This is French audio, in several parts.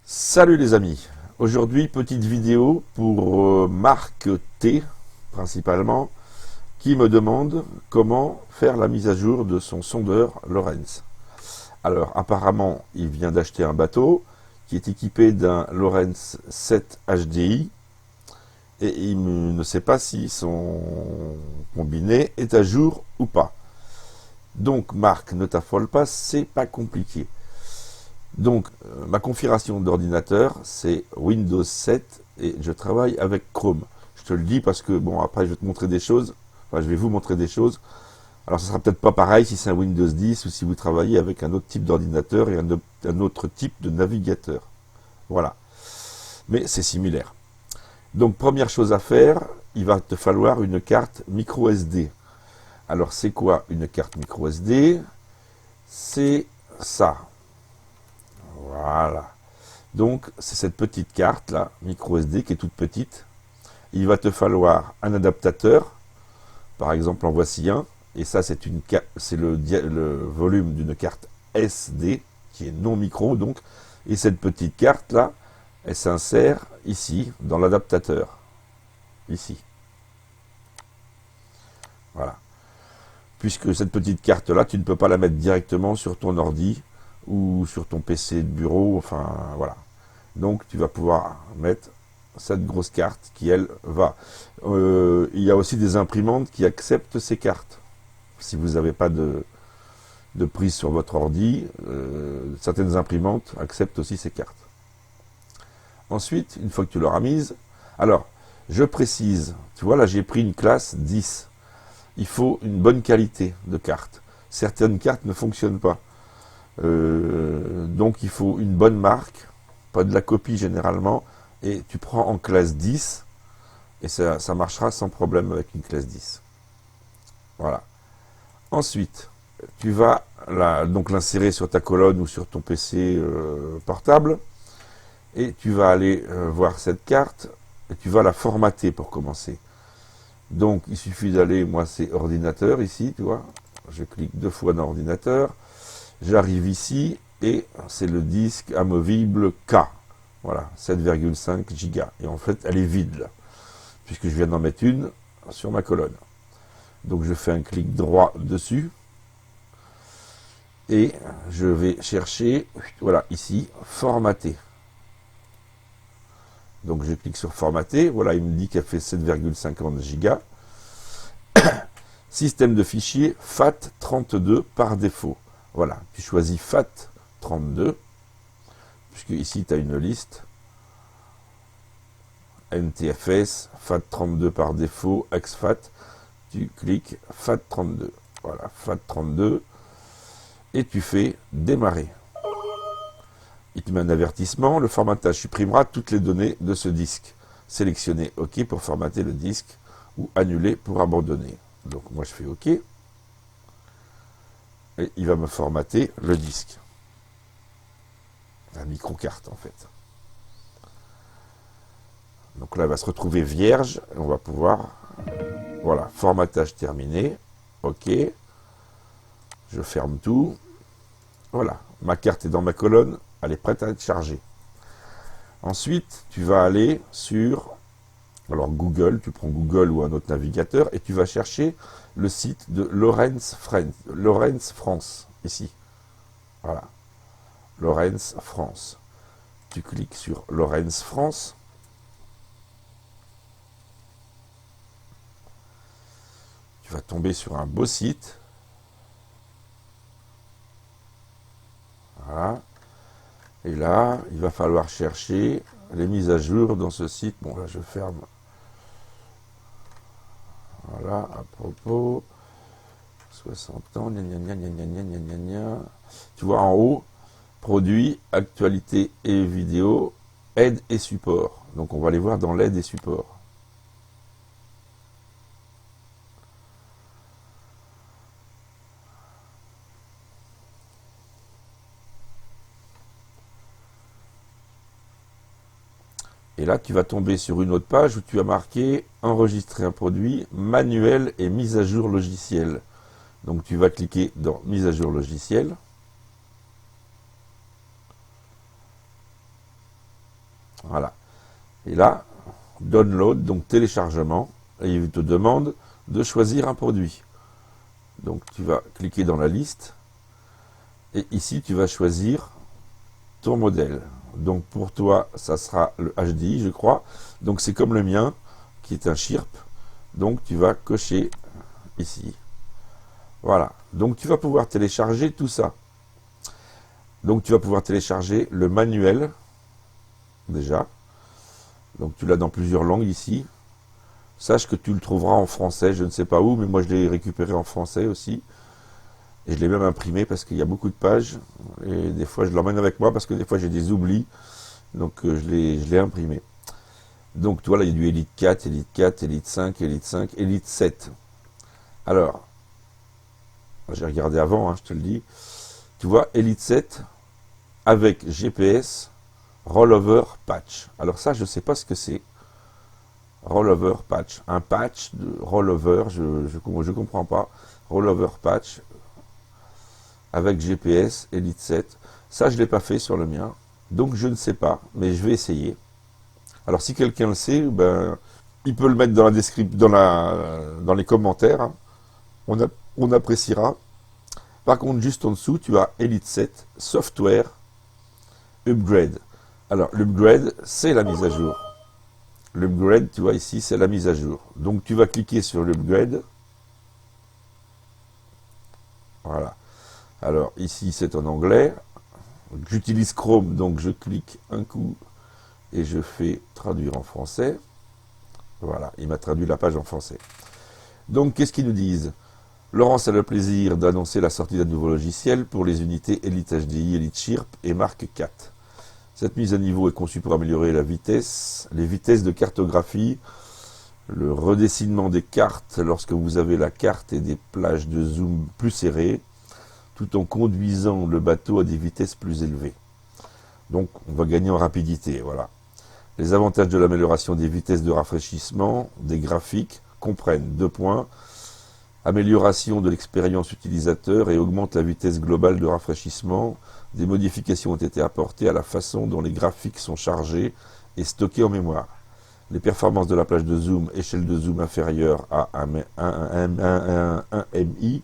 Salut les amis, aujourd'hui petite vidéo pour Marc T principalement qui me demande comment faire la mise à jour de son sondeur Lorentz. Alors apparemment il vient d'acheter un bateau qui est équipé d'un Lorentz 7 HDI et il ne sait pas si son combiné est à jour ou pas. Donc Marc, ne t'affole pas, c'est pas compliqué. Donc, ma configuration d'ordinateur, c'est Windows 7 et je travaille avec Chrome. Je te le dis parce que, bon, après, je vais te montrer des choses. Enfin, je vais vous montrer des choses. Alors, ce sera peut-être pas pareil si c'est un Windows 10 ou si vous travaillez avec un autre type d'ordinateur et un autre type de navigateur. Voilà. Mais c'est similaire. Donc, première chose à faire, il va te falloir une carte micro SD. Alors, c'est quoi une carte micro SD? C'est ça. Voilà. Donc, c'est cette petite carte là, micro SD, qui est toute petite. Il va te falloir un adaptateur. Par exemple, en voici un. Et ça, c'est le volume d'une carte SD, qui est non micro, donc. Et cette petite carte là, elle s'insère ici, dans l'adaptateur. Ici. Voilà. Puisque cette petite carte là, tu ne peux pas la mettre directement sur ton ordi ou sur ton PC de bureau, enfin voilà. Donc tu vas pouvoir mettre cette grosse carte qui elle va. Il y a aussi des imprimantes qui acceptent ces cartes. Si vous n'avez pas de prise sur votre ordi, certaines imprimantes acceptent aussi ces cartes. Ensuite, une fois que tu l'auras mise, alors je précise, tu vois là j'ai pris une classe 10. Il faut une bonne qualité de carte. Certaines cartes ne fonctionnent pas. Donc il faut une bonne marque, pas de la copie généralement, et tu prends en classe 10, et ça marchera sans problème avec une classe 10. Voilà. Ensuite, tu vas donc l'insérer sur ta colonne ou sur ton PC portable, et tu vas aller voir cette carte, et tu vas la formater pour commencer. Donc il suffit d'aller, moi c'est ordinateur ici, tu vois, je clique 2 fois dans ordinateur, j'arrive ici, et c'est le disque amovible K. Voilà, 7,5 Go. Et en fait, elle est vide, là, puisque je viens d'en mettre une sur ma colonne. Donc je fais un clic droit dessus, et je vais chercher, voilà, ici, formater. Donc je clique sur formater, voilà, il me dit qu'elle fait 7,50 Go. Système de fichiers FAT32 par défaut. Voilà, tu choisis FAT32, puisque ici tu as une liste. NTFS, FAT32 par défaut, exFAT, tu cliques FAT32. Voilà, FAT32, et tu fais démarrer. Il te met un avertissement, le formatage supprimera toutes les données de ce disque. Sélectionnez OK pour formater le disque ou annuler pour abandonner. Donc moi je fais OK. Et il va me formater le disque. La micro-carte en fait. Donc là, elle va se retrouver vierge. Et on va pouvoir... Voilà, formatage terminé. OK. Je ferme tout. Voilà, ma carte est dans ma colonne. Elle est prête à être chargée. Ensuite, tu vas aller sur... Alors Google, tu prends Google ou un autre navigateur et tu vas chercher le site de Lorentz France, ici. Voilà. Lorentz France. Tu cliques sur Lorentz France. Tu vas tomber sur un beau site. Voilà. Et là, il va falloir chercher les mises à jour dans ce site. Bon, là, je ferme. Voilà, à propos. 60 ans, gna gna gna gna gna gna gna gna gna. Tu vois en haut, produits, actualités et vidéos, aide et support. Donc on va les voir dans l'aide et support. Et là, tu vas tomber sur une autre page où tu as marqué « Enregistrer un produit, manuel et mise à jour logiciel ». Donc, tu vas cliquer dans « Mise à jour logiciel ». Voilà. Et là, download, donc téléchargement, et il te demande de choisir un produit. Donc tu vas cliquer dans la liste, et ici tu vas choisir ton modèle. Donc pour toi, ça sera le HDI, je crois. Donc c'est comme le mien, qui est un Chirp. Donc tu vas cocher ici. Voilà. Donc tu vas pouvoir télécharger tout ça. Donc tu vas pouvoir télécharger le manuel, déjà. Donc tu l'as dans plusieurs langues ici. Sache que tu le trouveras en français, je ne sais pas où, mais moi je l'ai récupéré en français aussi. Et je l'ai même imprimé parce qu'il y a beaucoup de pages. Et des fois je l'emmène avec moi parce que des fois j'ai des oublis. Donc je l'ai imprimé. Donc tu vois là il y a du Elite 4, Elite 4, Elite 5, Elite 5, Elite 7. Alors, j'ai regardé avant, hein, je te le dis. Tu vois, Elite 7 avec GPS, rollover patch. Alors ça, je ne sais pas ce que c'est. Rollover patch. Un patch de rollover, je comprends pas. Rollover patch avec GPS, Elite 7. Ça, je ne l'ai pas fait sur le mien. Donc, je ne sais pas, mais je vais essayer. Alors, si quelqu'un le sait, ben, il peut le mettre dans la description, dans les commentaires. Hein. On appréciera. Par contre, juste en dessous, tu as Elite 7 Software Upgrade. Alors, l'upgrade, c'est la mise à jour. L'upgrade, tu vois ici, c'est la mise à jour. Donc, tu vas cliquer sur l'upgrade. Voilà. Alors, ici, c'est en anglais. J'utilise Chrome, donc je clique un coup et je fais traduire en français. Voilà, il m'a traduit la page en français. Donc, qu'est-ce qu'ils nous disent? Laurence a le plaisir d'annoncer la sortie d'un nouveau logiciel pour les unités Elite HDI, Elite Chirp et Mark 4. Cette mise à niveau est conçue pour améliorer la vitesse, les vitesses de cartographie, le redessinement des cartes lorsque vous avez la carte et des plages de zoom plus serrées, tout en conduisant le bateau à des vitesses plus élevées. Donc on va gagner en rapidité, voilà. Les avantages de l'amélioration des vitesses de rafraîchissement des graphiques comprennent 2 points. Amélioration de l'expérience utilisateur et augmente la vitesse globale de rafraîchissement. Des modifications ont été apportées à la façon dont les graphiques sont chargés et stockés en mémoire. Les performances de la plage de zoom, échelle de zoom inférieure à 1 MI,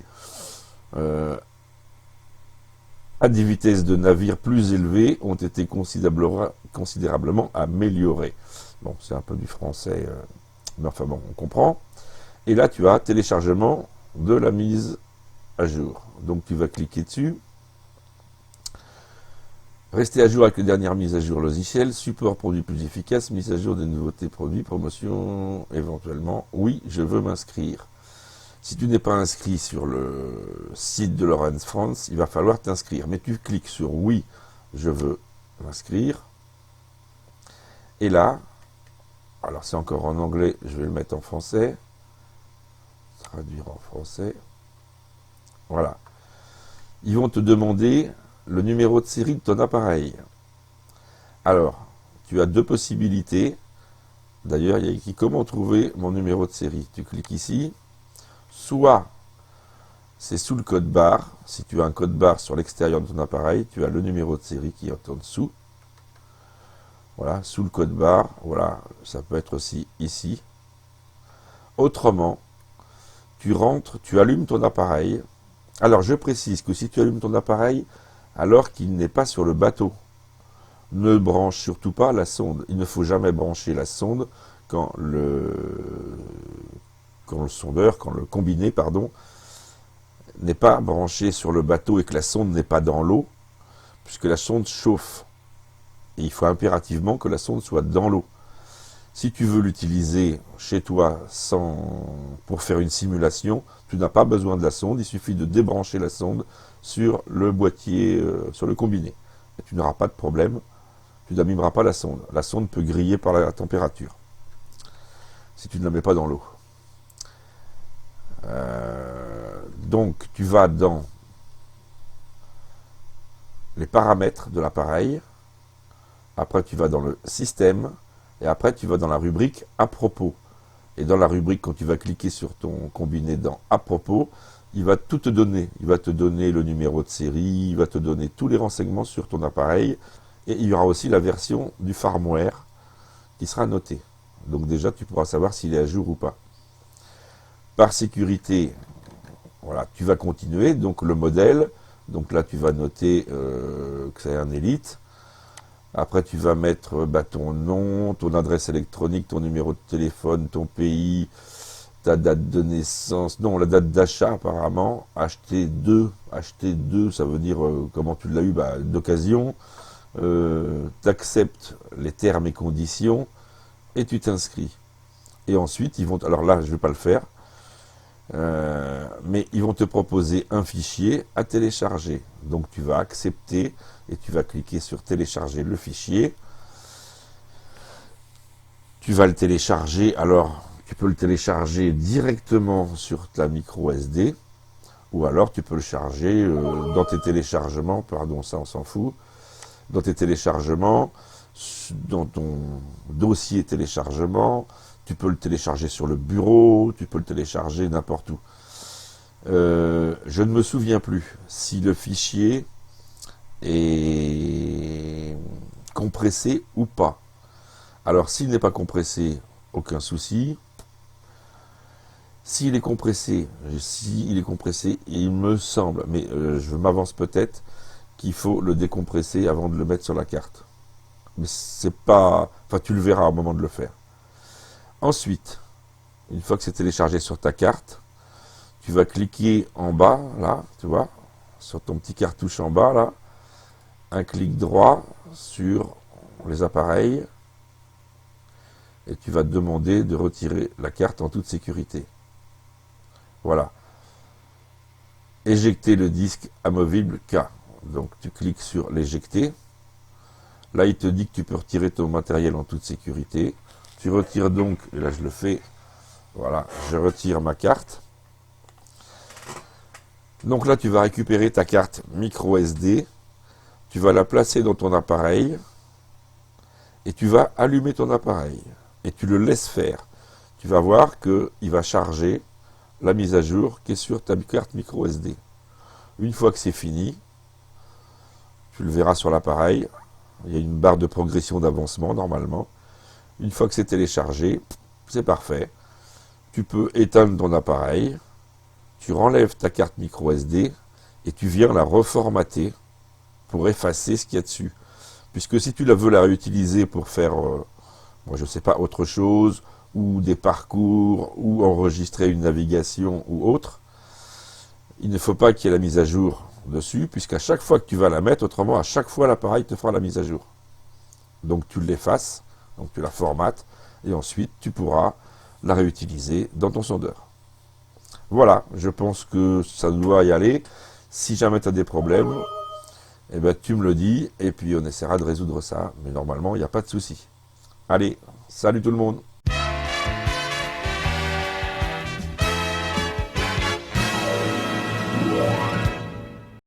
à des vitesses de navire plus élevées ont été considérablement améliorées. Bon, c'est un peu du français, mais enfin bon, on comprend. Et là, tu as téléchargement de la mise à jour. Donc, tu vas cliquer dessus. Rester à jour avec les dernières mises à jour logicielles, support produit plus efficace, mise à jour des nouveautés produits, promotion éventuellement. Oui, je veux m'inscrire. Si tu n'es pas inscrit sur le site de Lawrence France, il va falloir t'inscrire. Mais tu cliques sur oui, je veux m'inscrire. Et là, alors c'est encore en anglais, je vais le mettre en français. Traduire en français. Voilà. Ils vont te demander le numéro de série de ton appareil. Alors, tu as 2 possibilités. D'ailleurs, il y a écrit comment trouver mon numéro de série. Tu cliques ici. Soit c'est sous le code barre. Si tu as un code barre sur l'extérieur de ton appareil, tu as le numéro de série qui est en dessous. Voilà, sous le code barre. Voilà, ça peut être aussi ici. Autrement, tu rentres, tu allumes ton appareil. Alors, je précise que si tu allumes ton appareil alors qu'il n'est pas sur le bateau, ne branche surtout pas la sonde. Il ne faut jamais brancher la sonde quand le combiné, n'est pas branché sur le bateau et que la sonde n'est pas dans l'eau, puisque la sonde chauffe. Et il faut impérativement que la sonde soit dans l'eau. Si tu veux l'utiliser chez toi pour faire une simulation, tu n'as pas besoin de la sonde, il suffit de débrancher la sonde sur le boîtier, sur le combiné. Et tu n'auras pas de problème, tu n'abîmeras pas la sonde. La sonde peut griller par la température, si tu ne la mets pas dans l'eau. Donc tu vas dans les paramètres de l'appareil, après tu vas dans le système, Et après, tu vas dans la rubrique « À propos ». Et dans la rubrique, quand tu vas cliquer sur ton combiné dans « À propos », il va tout te donner. Il va te donner le numéro de série, il va te donner tous les renseignements sur ton appareil. Et il y aura aussi la version du firmware qui sera notée. Donc déjà, tu pourras savoir s'il est à jour ou pas. Par sécurité, voilà, tu vas continuer. Donc le modèle, donc là, tu vas noter que c'est un Elite. Après, tu vas mettre ton nom, ton adresse électronique, ton numéro de téléphone, ton pays, ta date de naissance, non, la date d'achat apparemment, acheter deux, ça veut dire comment tu l'as eu, d'occasion, tu acceptes les termes et conditions et tu t'inscris. Et ensuite, ils vont, alors là, je ne vais pas le faire, mais ils vont te proposer un fichier à télécharger. Donc tu vas accepter et tu vas cliquer sur télécharger le fichier. Tu vas le télécharger, alors tu peux le télécharger directement sur ta micro SD, ou alors tu peux le charger dans tes téléchargements, pardon, ça on s'en fout, dans tes téléchargements, dans ton dossier téléchargement, tu peux le télécharger sur le bureau, tu peux le télécharger n'importe où. Je ne me souviens plus si le fichier est compressé ou pas. Alors s'il n'est pas compressé, aucun souci. S'il est compressé, il me semble, mais je m'avance peut-être, qu'il faut le décompresser avant de le mettre sur la carte. Mais c'est pas... Enfin, tu le verras au moment de le faire. Ensuite, une fois que c'est téléchargé sur ta carte, tu vas cliquer en bas, là, tu vois, sur ton petit cartouche en bas, là, un clic droit sur les appareils, et tu vas te demander de retirer la carte en toute sécurité. Voilà. Éjecter le disque amovible K. Donc tu cliques sur l'éjecter. Là, il te dit que tu peux retirer ton matériel en toute sécurité. Tu retires donc, et là je le fais, voilà, je retire ma carte. Donc là, tu vas récupérer ta carte micro SD. Tu vas la placer dans ton appareil. Et tu vas allumer ton appareil. Et tu le laisses faire. Tu vas voir qu'il va charger la mise à jour qui est sur ta carte micro SD. Une fois que c'est fini, tu le verras sur l'appareil, il y a une barre de progression d'avancement normalement. Une fois que c'est téléchargé, c'est parfait. Tu peux éteindre ton appareil, tu renlèves ta carte micro SD et tu viens la reformater pour effacer ce qu'il y a dessus. Puisque si tu veux la réutiliser pour faire, moi je sais pas, autre chose, ou des parcours, ou enregistrer une navigation ou autre, il ne faut pas qu'il y ait la mise à jour dessus, puisqu'à chaque fois que tu vas la mettre, autrement, à chaque fois l'appareil te fera la mise à jour. Donc tu l'effaces, donc tu la formates, et ensuite tu pourras la réutiliser dans ton sondeur. Voilà, je pense que ça doit y aller. Si jamais tu as des problèmes, eh ben, tu me le dis, et puis on essaiera de résoudre ça, mais normalement, il n'y a pas de souci. Allez, salut tout le monde!